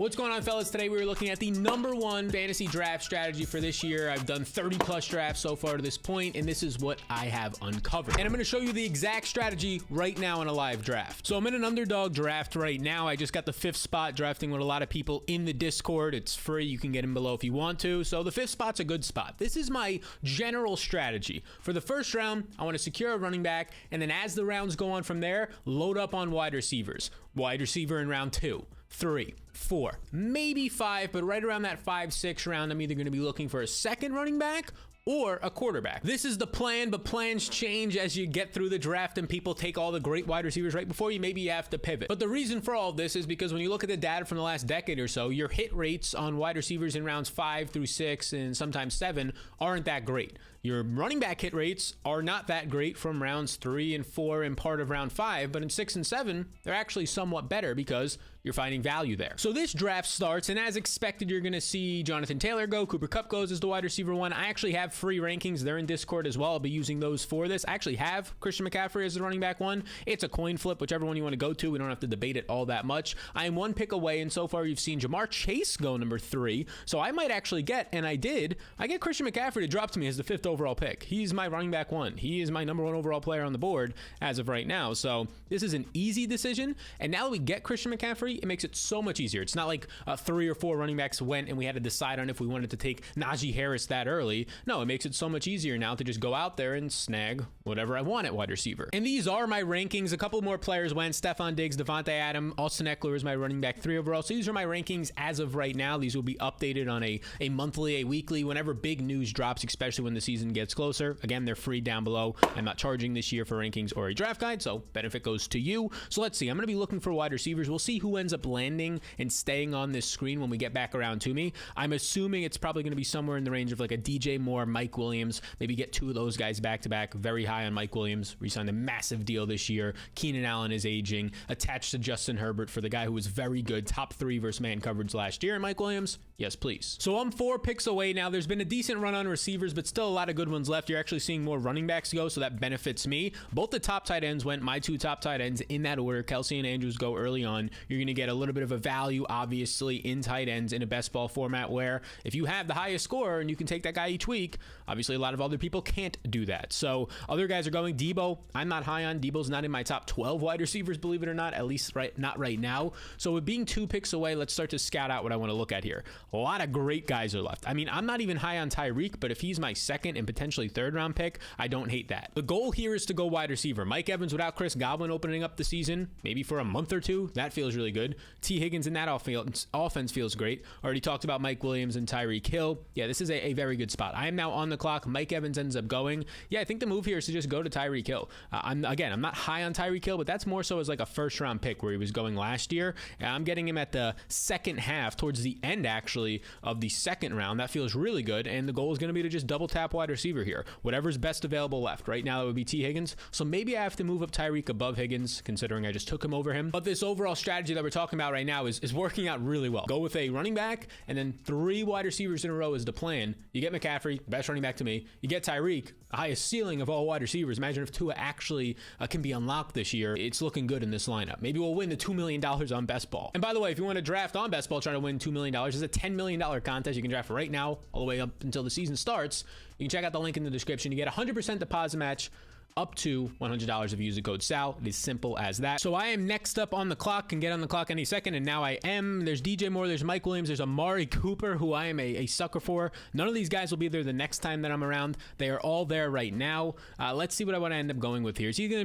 What's going on, fellas? Today we were looking at the #1 fantasy draft strategy for this year. I've done 30 plus drafts so far to this point, and this is what I have uncovered. And I'm going to show you the exact strategy right now in a live draft. So I'm in an underdog draft right now. I just got the 5th spot, drafting with a lot of people in the Discord. It's free. You can get in below if you want to. So the 5th spot's a good spot. This is my general strategy. For the first round, I want to secure a running back, and then as the rounds go on from there, load up on wide receivers. Wide receiver in round 2, 3, 4, maybe 5, but right around that 5-6 round, I'm either going to be looking for a second running back or a quarterback. This is the plan, but plans change as you get through the draft and people take all the great wide receivers right before you. Maybe you have to pivot. But the reason for all of this is because when you look at the data from the last decade or so, your hit rates on wide receivers in rounds 5 through 6 and sometimes 7 aren't that great. Your running back hit rates are not that great from rounds 3 and 4 and part of round 5, but in 6 and 7, they're actually somewhat better because you're finding value there. So this draft starts, and as expected, you're going to see Jonathan Taylor go. Cooper Kupp goes as the wide receiver 1. I actually have free rankings. They're in Discord as well. I'll be using those for this. I actually have Christian McCaffrey as the running back 1. It's a coin flip, whichever one you want to go to. We don't have to debate it all that much. I am 1 pick away, and so far you've seen Jamar Chase go number 3. So I might actually get, and I get Christian McCaffrey to drop to me as the 5th overall pick. He's my running back 1. He is my #1 overall player on the board as of right now. So this is an easy decision. And now that we get Christian McCaffrey, it makes it so much easier. It's not like 3 or 4 running backs went and we had to decide on if we wanted to take Najee Harris that early. No, it makes it so much easier now to just go out there and snag whatever I want at wide receiver. And these are my rankings. A couple more players went. Stephon Diggs, Devontae Adams, Austin Eckler is my running back 3 overall. So these are my rankings as of right now. These will be updated on a monthly, a weekly, whenever big news drops, especially when the season gets closer. Again, they're free down below. I'm not charging this year for rankings or a draft guide, so benefit goes to you. So let's see. I'm going to be looking for wide receivers. We'll see who ends up landing and staying on this screen when we get back around to me. I'm assuming it's probably going to be somewhere in the range of like a DJ Moore, Mike Williams. Maybe get 2 of those guys back to back. Very high on Mike Williams. Re-signed a massive deal this year. Keenan Allen is aging. Attached to Justin Herbert for the guy who was very good. Top 3 versus man coverage last year. And Mike Williams, yes, please. So I'm 4 picks away now. There's been a decent run on receivers, but still a lot of good ones left. You're actually seeing more running backs go, so that benefits me. Both the top tight ends went, my 2 top tight ends in that order. Kelsey and Andrews go early on. You're going to get a little bit of a value, obviously, in tight ends in a best ball format where if you have the highest score and you can take that guy each week, obviously a lot of other people can't do that. So other guys are going. Debo, I'm not high on. Debo's not in my top 12 wide receivers, believe it or not, at least not right now. So with being 2 picks away, let's start to scout out what I want to look at here. A lot of great guys are left. I mean, I'm not even high on Tyreek, but if he's my 2nd and potentially 3rd round pick, I don't hate that. The goal here is to go wide receiver. Mike Evans without Chris Godwin opening up the season, maybe for a month or 2. That feels really good. T. Higgins in that offense feels great. Already talked about Mike Williams and Tyreek Hill. Yeah, this is a very good spot. I am now on the clock. Mike Evans ends up going. Yeah, I think the move here is to just go to Tyreek Hill. I'm not high on Tyreek Hill, but that's more so as like a 1st round pick where he was going last year. I'm getting him at the 2nd half, towards the end actually of the 2nd round. That feels really good. And the goal is going to be to just double tap wide receiver here. Whatever's best available left. Right now it would be T. Higgins. So maybe I have to move up Tyreek above Higgins, considering I just took him over him. But this overall strategy that we're talking about right now is working out really well. Go with a running back and then 3 wide receivers in a row is the plan. You get McCaffrey, best running back to me. You get Tyreek, highest ceiling of all wide receivers. Imagine if Tua actually can be unlocked this year. It's looking good in this lineup. Maybe we'll win the $2 million on Best Ball. And by the way, if you want to draft on Best Ball, trying to win $2 million, it's a $10 million contest. You can draft right now, all the way up until the season starts. You can check out the link in the description. You get a 100% deposit match up to $100 if you use the code SAL. It is simple as that. So I am next up on the clock, can get on the clock any second, and now I am. There's DJ Moore, there's Mike Williams, there's Amari Cooper, who I am a sucker for. None of these guys will be there the next time that I'm around. They are all there right now. Let's see what I want to end up going with here. It's either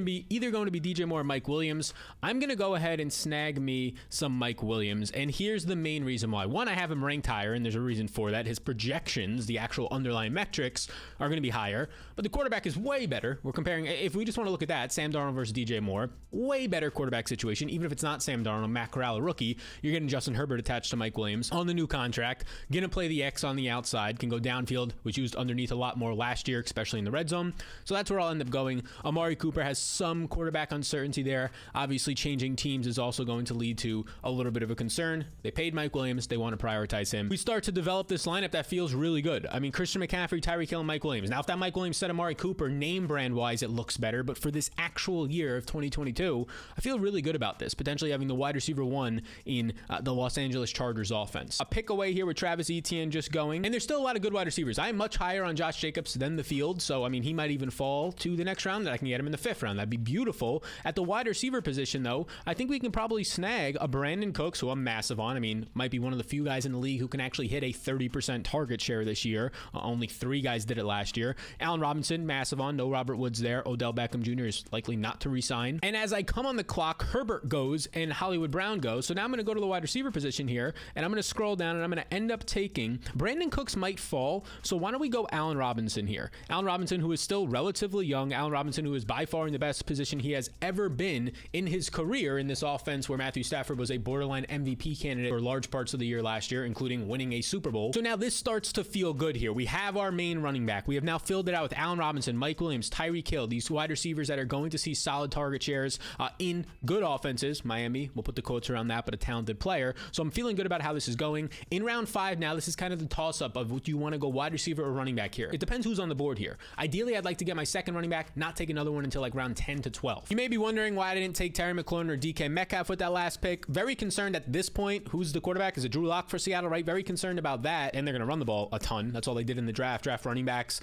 going to be DJ Moore or Mike Williams. I'm going to go ahead and snag me some Mike Williams, and here's the main reason why. One, I have him ranked higher, and there's a reason for that. His projections, the actual underlying metrics, are going to be higher, but the quarterback is way better. We're comparing, if we just want to look at that, Sam Darnold versus DJ Moore, way better quarterback situation. Even if it's not Sam Darnold, Matt Corral, a rookie, you're getting Justin Herbert attached to Mike Williams on the new contract. Gonna play the X on the outside, can go downfield, was used underneath a lot more last year, especially in the red zone. So that's where I'll end up going. Amari Cooper has some quarterback uncertainty there. Obviously, changing teams is also going to lead to a little bit of a concern. They paid Mike Williams. They want to prioritize him. We start to develop this lineup that feels really good. I mean, Christian McCaffrey, Tyreek Hill, and Mike Williams. Now, if that Mike Williams said Amari Cooper, name brand wise, it looks better. But for this actual year of 2022, I feel really good about this, potentially having the wide receiver 1 in the Los Angeles Chargers offense. A pick away here with Travis Etienne just going. And there's still a lot of good wide receivers. I am much higher on Josh Jacobs than the field. So, I mean, he might even fall to the next round that I can get him in the 5th round. That'd be beautiful. At the wide receiver position, though, I think we can probably snag a Brandon Cooks, who I'm massive on. I mean, might be one of the few guys in the league who can actually hit a 30% target share this year. Only 3 guys did it last year. Allen Robinson, massive on. No Robert Woods there. Odell Beckham Jr. is likely not to resign. And as I come on the clock, Herbert goes and Hollywood Brown goes. So now I'm going to go to the wide receiver position here, and I'm going to scroll down, and I'm going to end up taking Brandon Cooks might fall. So why don't we go Allen Robinson here? Allen Robinson, who is still relatively young. Allen Robinson, who is by far in the best position he has ever been in his career in this offense, where Matthew Stafford was a borderline MVP candidate for large parts of the year last year, including winning a Super Bowl. So now this starts to feel good here. We have our main running back. We have now filled it out with Allen Robinson, Mike Williams, Tyreek Hill, these wide receivers that are going to see solid target shares in good offenses. Miami, we'll put the quotes around that, but a talented player. So I'm feeling good about how this is going. In round 5 now, this is kind of the toss-up of would you want to go wide receiver or running back here. It depends who's on the board here. Ideally, I'd like to get my second running back, not take another one until like round 10 to 12. You may be wondering why I didn't take Terry McLaurin or DK Metcalf with that last pick. Very concerned at this point. Who's the quarterback? Is it Drew Lock for Seattle, right? Very concerned about that. And they're going to run the ball a ton. That's all they did in the draft running backs,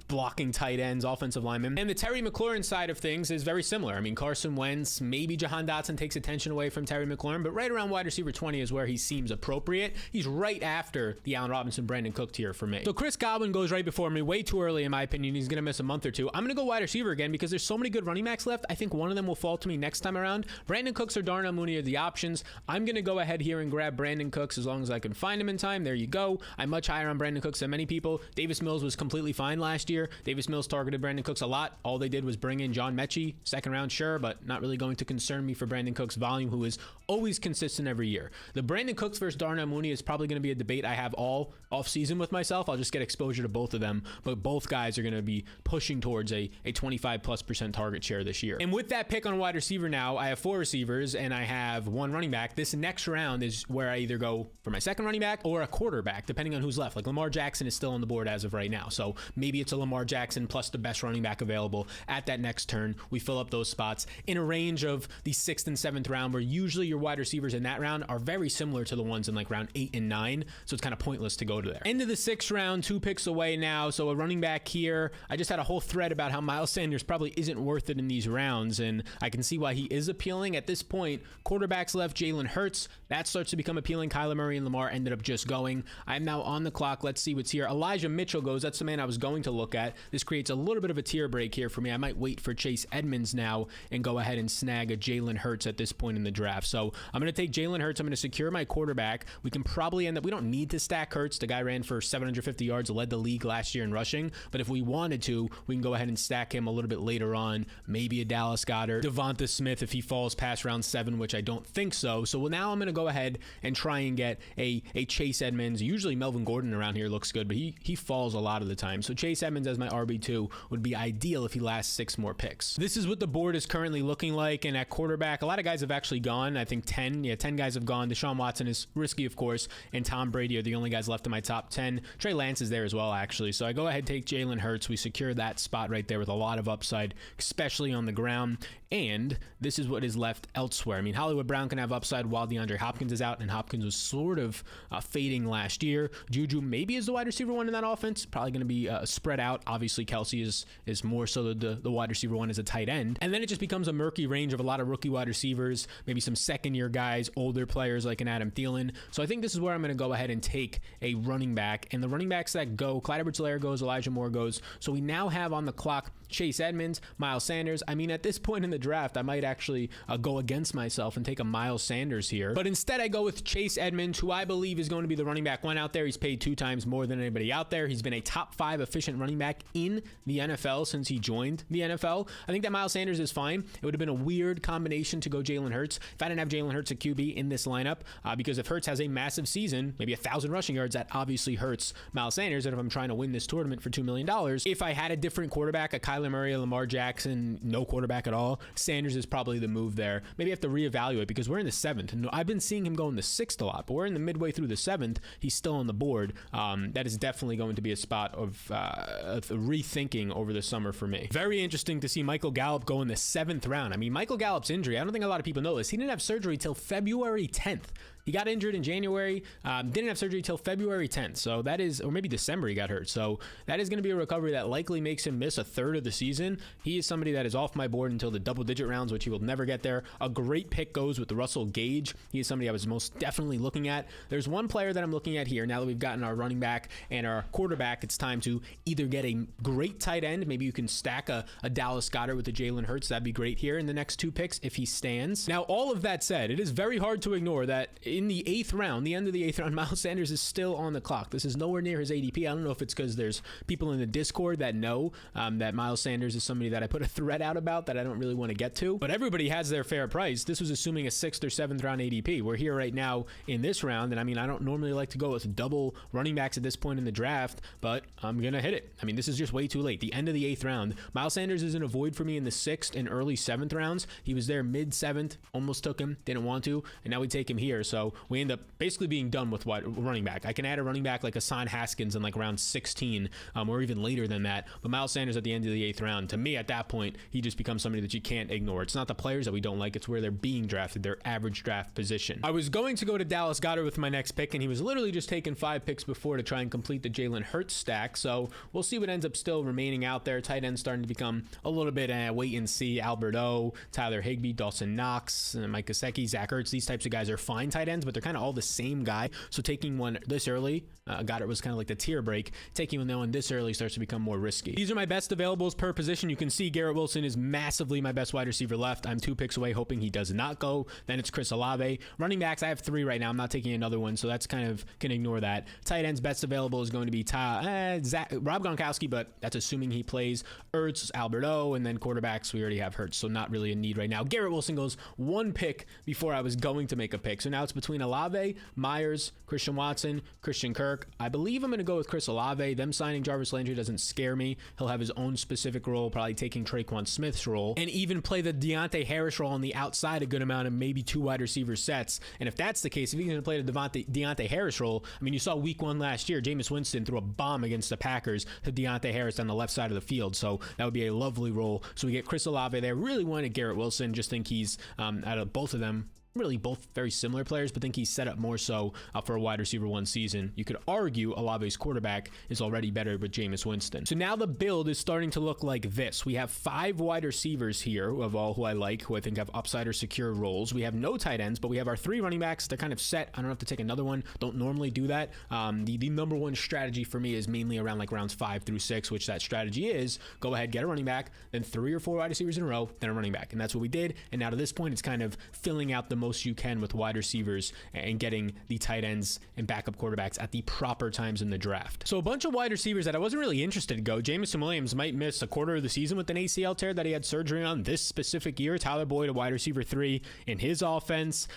blocking tight ends, offensive linemen. And the Terry McLaurin side of things is very similar. I mean, Carson Wentz, maybe Jahan Dotson takes attention away from Terry McLaurin, but right around wide receiver 20 is where he seems appropriate. He's right after the Allen Robinson, Brandon Cook tier for me. So Chris Godwin goes right before me, way too early in my opinion. He's going to miss a month or two. I'm going to go wide receiver again because there's so many good running backs left. I think one of them will fall to me next time around. Brandon Cooks or Darnell Mooney are the options. I'm going to go ahead here and grab Brandon Cooks as long as I can find him in time. There you go. I'm much higher on Brandon Cooks than many people. Davis Mills was completely fine last year. Davis Mills targeted Brandon Cooks a lot. All they did was bring in John Mechie, second round, sure, but not really going to concern me for Brandon Cooks' volume, who is always consistent every year. The Brandon Cooks versus Darnell Mooney is probably going to be a debate I have all off season with myself. I'll just get exposure to both of them, but both guys are going to be pushing towards a 25+% target share this year. And with that pick on wide receiver now, I have 4 receivers and I have 1 running back. This next round is where I either go for my second running back or a quarterback, depending on who's left. Like Lamar Jackson is still on the board as of right now. So maybe it's a Lamar Jackson plus the best running back available at that next turn. We fill up those spots in a range of the 6th and 7th round, where usually your wide receivers in that round are very similar to the ones in like round 8 and 9. So it's kind of pointless to go to there. End of the 6th round, 2 picks away now. So a running back here. I just had a whole thread about how Miles Sanders probably isn't worth it in these rounds, and I can see why he is appealing. At this point, quarterbacks left, Jalen Hurts. That starts to become appealing. Kyler Murray and Lamar ended up just going. I'm now on the clock. Let's see what's here. Elijah Mitchell goes. That's the man I was going to look at. This creates a little bit of a tier break here for me. I might wait for Chase Edmonds now and go ahead and snag a Jalen Hurts at this point in the draft. So I'm going to take Jalen Hurts. I'm going to secure my quarterback. We can probably end up, we don't need to stack Hurts. The guy ran for 750 yards, led the league last year in rushing. But if we wanted to, we can go ahead and stack him a little bit later on. Maybe a Dallas Goedert, Devonta Smith if he falls past round 7, which I don't think so. So now I'm going to go ahead and try and get a Chase Edmonds. Usually Melvin Gordon around here looks good, but he falls a lot of the time. So Chase Edmonds as my RB2 would be ideal if he lasts 6 more picks. This is what the board is currently looking like. And at quarterback, a lot of guys have actually gone. I think 10 guys have gone. Deshaun Watson is risky, of course, and Tom Brady are the only guys left in my top 10. Trey Lance is there as well, actually. So I go ahead and take Jalen Hurts. We secure that spot right there with a lot of upside, especially on the ground. And this is what is left elsewhere. I mean, Hollywood Brown can have upside while DeAndre Hopkins is out, and Hopkins was sort of fading last year. Juju maybe is the wide receiver 1 in that offense. Probably going to be spread out. Obviously, Kelsey is more so the wide receiver 1 is a tight end. And then it just becomes a murky range of a lot of rookie wide receivers, maybe some second-year guys, older players like an Adam Thielen. So I think this is where I'm going to go ahead and take a running back. And the running backs that go, Clyde Edwards-Helaire goes, Elijah Moore goes. So we now have on the clock Chase Edmonds, Miles Sanders. I mean, at this point in the draft, I might actually go against myself and take a Miles Sanders here. But instead, I go with Chase Edmonds, who I believe is going to be the running back 1 out there. He's paid 2 times more than anybody out there. He's been a top 5 efficient running back in the NFL since he joined the NFL. I think that Miles Sanders is fine. It would have been a weird combination to go Jalen Hurts if I didn't have Jalen Hurts at QB in this lineup, because if Hurts has a massive season, maybe 1,000 rushing yards, that obviously hurts Miles Sanders. And if I'm trying to win this tournament for $2 million, if I had a different quarterback, a Kyler Kyler Murray, Lamar Jackson, no quarterback at all, Sanders is probably the move there. Maybe you have to reevaluate because we're in the 7th. And I've been seeing him go in the 6th a lot, but we're in the midway through the 7th. He's still on the board. That is definitely going to be a spot of rethinking over the summer for me. Very interesting to see Michael Gallup go in the 7th round. I mean, Michael Gallup's injury, I don't think a lot of people know this. He didn't have surgery till February 10th. He got injured in January, didn't have surgery till February 10th. So that is, or maybe December he got hurt. So that is going to be a recovery that likely makes him miss a third of the season. He is somebody that is off my board until the double-digit rounds, which he will never get there. A great pick goes with Russell Gage. He is somebody I was most definitely looking at. There's one player that I'm looking at here. Now that we've gotten our running back and our quarterback, it's time to either get a great tight end. Maybe you can stack a Dallas Goedert with a Jalen Hurts. That'd be great here in the next 2 picks if he stands. Now, all of that said, it is very hard to ignore that in the 8th round, the end of the 8th round, Miles Sanders is still on the clock. This is nowhere near his ADP. I don't know if it's because there's people in the Discord that know that Miles Sanders is somebody that I put a thread out about that I don't really want to get to. But everybody has their fair price. This was assuming a 6th or 7th round ADP. We're here right now in this round, and I mean, I don't normally like to go with double running backs at this point in the draft, but I'm going to hit it. I mean, this is just way too late. The end of the 8th round. Miles Sanders is in a void for me in the 6th and early 7th rounds. He was there mid 7th, almost took him, didn't want to, and now we take him here. So we end up basically being done with running back. I can add a running back like Hassan Haskins in like round 16 or even later than that. But Miles Sanders at the end of the 8th round, to me at that point, he just becomes somebody that you can't ignore. It's not the players that we don't like, it's where they're being drafted, their average draft position. I was going to go to Dallas Goedert with my next pick, and he was literally just taking 5 picks before to try and complete the Jalen Hurts stack. So we'll see what ends up still remaining out there. Tight ends starting to become a little bit wait and see. Albert O, Tyler Higbee, Dawson Knox, Mike Gesicki, Zach Ertz. These types of guys are fine tight ends, but they're kind of all the same guy. So taking one this early, Goddard was kind of like the tier break. Taking one this early starts to become more risky. These are my best availables per position. You can see Garrett Wilson is massively my best wide receiver left. I'm 2 picks away, hoping he does not go. Then it's Chris Alave. Running backs, I have 3 right now. I'm not taking another one, so that's kind of, can ignore that. Tight ends, best available is going to be Rob Gronkowski, but that's assuming he plays. Ertz, Albert O, and then quarterbacks, we already have Hurts, so not really a need right now. Garrett Wilson goes 1 pick before I was going to make a pick. So now it's between Alave, Myers, Christian Watson, Christian Kirk. I believe I'm going to go with Chris Alave. Them signing Jarvis Landry doesn't scare me. He'll have his own specific role, probably taking Traquan Smith's role, and even play the Deontay Harris role on the outside a good amount and maybe 2 wide receiver sets. And if that's the case, if he's going to play the Deontay Harris role, I mean, you saw week 1 last year, Jameis Winston threw a bomb against the Packers to Deontay Harris on the left side of the field. So that would be a lovely role. So we get Chris Olave there. Really wanted Garrett Wilson. Just think he's, out of both of them, really both very similar players, but think he's set up more so for a wide receiver 1 season. You could argue Olave's quarterback is already better with Jameis Winston. So now the build is starting to look like this. We have 5 wide receivers here of all who I like, who I think have upside or secure roles. We have no tight ends, but we have our 3 running backs. They're kind of set. I don't have to take another one. Don't normally do that. The number 1 strategy for me is mainly around like rounds 5 through 6, which that strategy is go ahead, get a running back, then 3 or 4 wide receivers in a row, then a running back. And that's what we did. And now to this point, it's kind of filling out the most you can with wide receivers and getting the tight ends and backup quarterbacks at the proper times in the draft. So a bunch of wide receivers that I wasn't really interested to go. Jamison Williams might miss a quarter of the season with an ACL tear that he had surgery on this specific year. Tyler Boyd, a wide receiver 3 in his offense.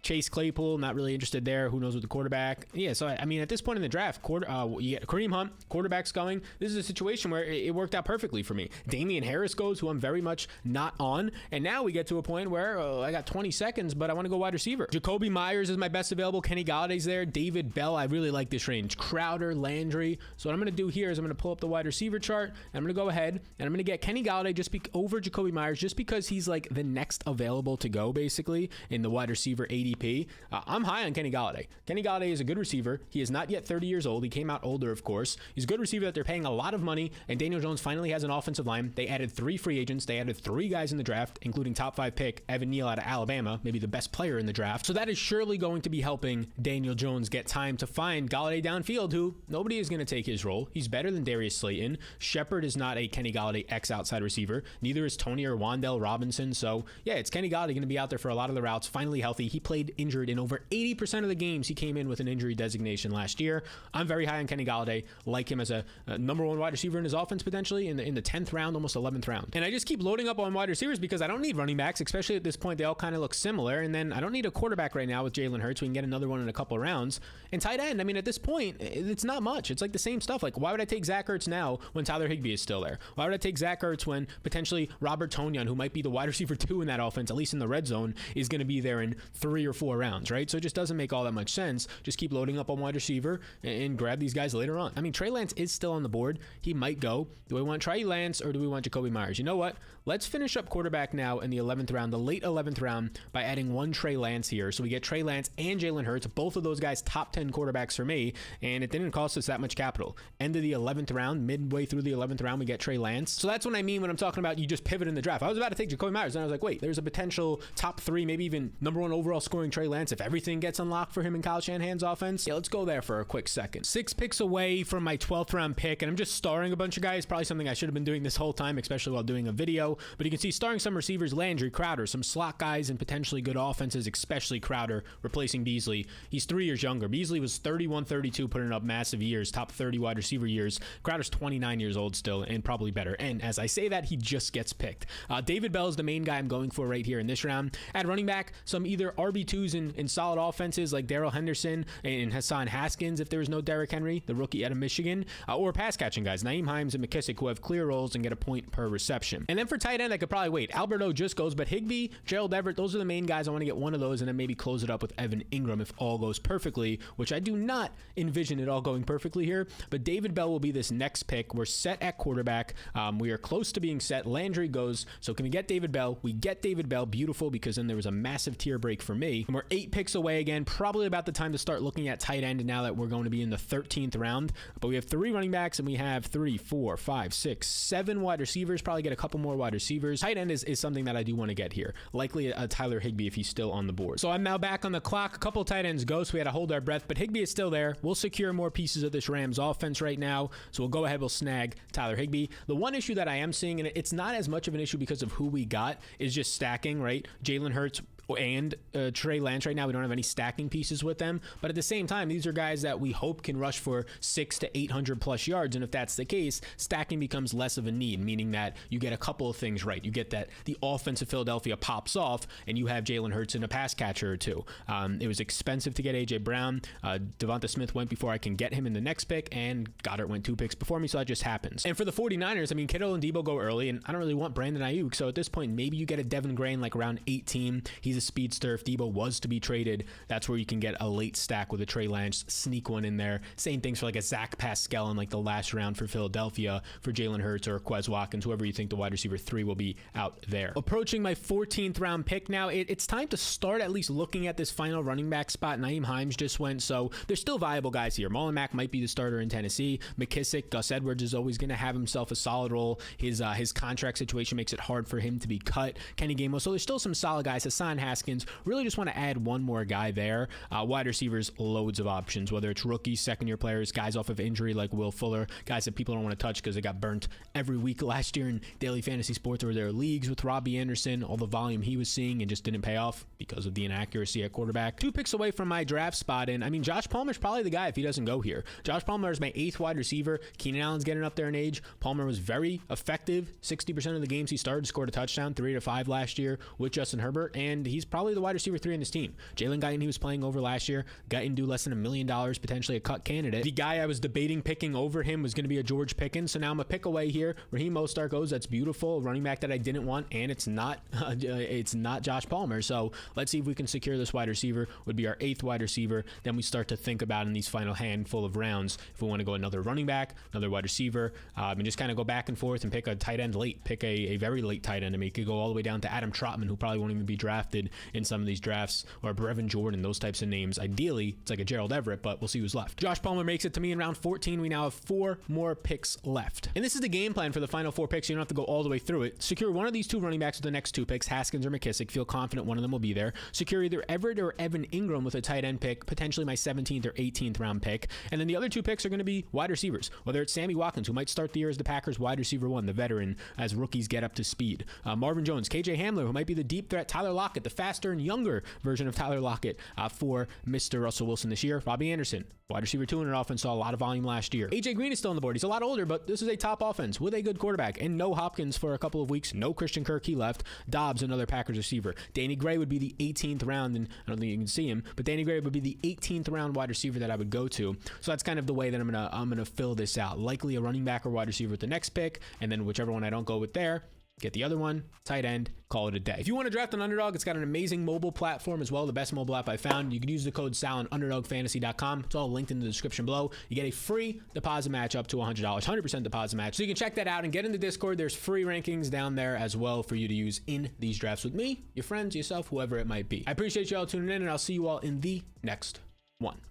Chase Claypool, not really interested there. Who knows with the quarterback? Yeah, so I mean, at this point in the draft, you get Kareem Hunt, quarterbacks going. This is a situation where it worked out perfectly for me. Damian Harris goes, who I'm very much not on. And now we get to a point where I got 20 seconds, but I want to go wide receiver. Jacoby Myers is my best available. Kenny Galladay's there. David Bell, I really like this range. Crowder, Landry. So what I'm going to do here is I'm going to pull up the wide receiver chart, and I'm going to go ahead and I'm going to get Kenny Galladay over Jacoby Myers just because he's like the next available to go basically in the wide receiver ADP. I'm high on Kenny Galladay. Kenny Galladay is a good receiver. He is not yet 30 years old. He came out older, of course. He's a good receiver that they're paying a lot of money, and Daniel Jones finally has an offensive line. They added 3 free agents. They added 3 guys in the draft, including top 5 pick Evan Neal out of Alabama, maybe the best player in the draft. So that is surely going to be helping Daniel Jones get time to find Galladay downfield, who nobody is going to take his role. He's better than Darius Slayton. Shepard is not a Kenny Galladay X outside receiver. Neither is Tony or Wan'Dale Robinson. So yeah, it's Kenny Galladay going to be out there for a lot of the routes, finally healthy. He played injured in over 80% of the games he came in with an injury designation last year. I'm very high on Kenny Galladay, like him as a number 1 wide receiver in his offense potentially in the 10th round, almost 11th round. And I just keep loading up on wide receivers because I don't need running backs, especially at this point. They all kind of look similar. there. And then I don't need a quarterback right now with Jalen Hurts. We can get another one in a couple of rounds. And tight end, I mean, at this point, it's not much. It's like the same stuff. Like, why would I take Zach Ertz now when Tyler Higbee is still there? Why would I take Zach Ertz when potentially Robert Tonyan, who might be the wide receiver 2 in that offense, at least in the red zone, is going to be there in 3 or 4 rounds, right? So it just doesn't make all that much sense. Just keep loading up on wide receiver and grab these guys later on. I mean, Trey Lance is still on the board. He might go. Do we want Trey Lance or do we want Jacoby Myers? You know what? Let's finish up quarterback now in the 11th round, the late 11th round, by adding one Trey Lance here. So we get Trey Lance and Jalen Hurts, both of those guys top 10 quarterbacks for me, and it didn't cost us that much capital. End of the 11th round, midway through the 11th round, we get Trey Lance. So that's what I mean when I'm talking about you just pivot in the draft. I was about to take Jacoby Myers, and I was like, wait, there's a potential top 3, maybe even number 1 overall scoring Trey Lance if everything gets unlocked for him in Kyle Shanahan's offense. Yeah, let's go there for a quick second. 6 picks away from my 12th round pick, and I'm just starring a bunch of guys. Probably something I should have been doing this whole time, especially while doing a video. But you can see starring some receivers, Landry, Crowder, some slot guys, and potentially good offenses, especially Crowder replacing Beasley. He's 3 years younger. Beasley was 31, 32, putting up massive years, top 30 wide receiver years. Crowder's 29 years old still, and probably better. And as I say that, he just gets picked. David Bell is the main guy I'm going for right here in this round. At running back, some either RB2s in solid offenses like Darrell Henderson and Hassan Haskins, if there was no Derrick Henry, the rookie out of Michigan, or pass catching guys, Nyheim Hines and McKissick, who have clear roles and get a point per reception. And then for tight end, I could probably wait. Alberto just goes, but Higbee, Gerald Everett, those are the main guys. I want to get one of those and then maybe close it up with Evan Ingram if all goes perfectly, which I do not envision it all going perfectly here. But David Bell will be this next pick. We're set at quarterback. We are close to being set. Landry goes. So can we get David Bell? We get David Bell. Beautiful, because then there was a massive tier break for me. And we're 8 picks away again. Probably about the time to start looking at tight end now that we're going to be in the 13th round. But we have 3 running backs and we have 3, 4, 5, 6, 7 wide receivers. Probably get a couple more wide receivers. Tight end is something that I do want to get here. Likely a Tyler Higbee if he's still on the board. So I'm now back on the clock. A couple tight ends go, so we had to hold our breath, but Higbee is still there. We'll secure more pieces of this Rams offense right now. So we'll go ahead, we'll snag Tyler Higbee. The one issue that I am seeing, and it's not as much of an issue because of who we got, is just stacking, right? Jalen Hurts and Trey Lance right now, we don't have any stacking pieces with them, but at the same time, these are guys that we hope can rush for 600 to 800 plus yards, and if that's the case, stacking becomes less of a need, meaning that you get a couple of things right. You get that the offense of Philadelphia pops off, and you have Jalen Hurts and a pass catcher or two. It was expensive to get AJ Brown. Devonta Smith went before I can get him in the next pick, and Goddard went 2 picks before me, so that just happens. And for the 49ers, I mean, Kittle and Debo go early, and I don't really want Brandon Ayuk, so at this point, maybe you get a Devin Gray in like around 18. He's a speedster. If Debo was to be traded, that's where you can get a late stack with a Trey Lance, sneak one in there. Same things for like a Zach Pascal in like the last round for Philadelphia for Jalen Hurts or Quez Watkins, whoever you think the wide receiver 3 will be out there. Approaching my 14th round pick now, it's time to start at least looking at this final running back spot. Nyheim Hines just went, so there's still viable guys here. Marlon Mack might be the starter in Tennessee. McKissick, Gus Edwards is always going to have himself a solid role. His contract situation makes it hard for him to be cut. Kenny Gainwell, so there's still some solid guys. Hassan Haskins, really just want to add one more guy there. Wide receivers, loads of options, whether it's rookies, second-year players, guys off of injury like Will Fuller, guys that people don't want to touch because they got burnt every week last year in daily fantasy sports or their leagues with Robbie Anderson, all the volume he was seeing and just didn't pay off because of the inaccuracy at quarterback. 2 picks away from my draft spot, and I mean, Josh Palmer's probably the guy if he doesn't go here. Josh Palmer is my 8th wide receiver. Keenan Allen's getting up there in age. Palmer was very effective. 60% of the games he started scored a touchdown, 3 to 5 last year with Justin Herbert, and he's probably the wide receiver 3 in this team. Jalen Guyton, he was playing over last year. Guyton due less than $1 million, potentially a cut candidate. The guy I was debating picking over him was going to be a George Pickens, so now I'm a pick away here. Raheem Mostert goes. That's beautiful. A running back that I didn't want, and it's not Josh Palmer. So let's see if we can secure this wide receiver. Would be our 8th wide receiver. Then we start to think about in these final handful of rounds if we want to go another running back, another wide receiver, and just kind of go back and forth and pick a tight end late. Pick a very late tight end and make it go all the way down to Adam Trotman, who probably won't even be drafted in some of these drafts, or Brevin Jordan, those types of names. Ideally, it's like a Gerald Everett, but we'll see who's left. Josh Palmer makes it to me in round 14. We now have 4 more picks left. And this is the game plan for the final 4 picks. You don't have to go all the way through it. Secure one of these 2 running backs with the next 2 picks, Haskins or McKissick. Feel confident one of them will be there. Secure either Everett or Evan Ingram with a tight end pick, potentially my 17th or 18th round pick. And then the other 2 picks are going to be wide receivers, whether it's Sammy Watkins, who might start the year as the Packers wide receiver 1, the veteran, as rookies get up to speed. Marvin Jones, KJ Hamler, who might be the deep threat, Tyler Lockett, the faster and younger version of Tyler Lockett for Mr. Russell Wilson this year. Robbie Anderson, wide receiver 2 in an offense, saw a lot of volume last year. AJ Green is still on the board. He's a lot older, but this is a top offense with a good quarterback. And no Hopkins for a couple of weeks. No Christian Kirk, he left. Dobbs, another Packers receiver. Danny Gray would be the 18th round, and I don't think you can see him, but Danny Gray would be the 18th round wide receiver that I would go to. So that's kind of the way that I'm gonna fill this out. Likely a running back or wide receiver with the next pick, and then whichever one I don't go with there, get the other one, tight end, call it a day. If you want to draft on Underdog, it's got an amazing mobile platform as well, the best mobile app I found. You can use the code SAL on UnderdogFantasy.com. It's all linked in the description below. You get a free deposit match up to $100, 100% deposit match. So you can check that out and get in the Discord. There's free rankings down there as well for you to use in these drafts with me, your friends, yourself, whoever it might be. I appreciate you all tuning in, and I'll see you all in the next one.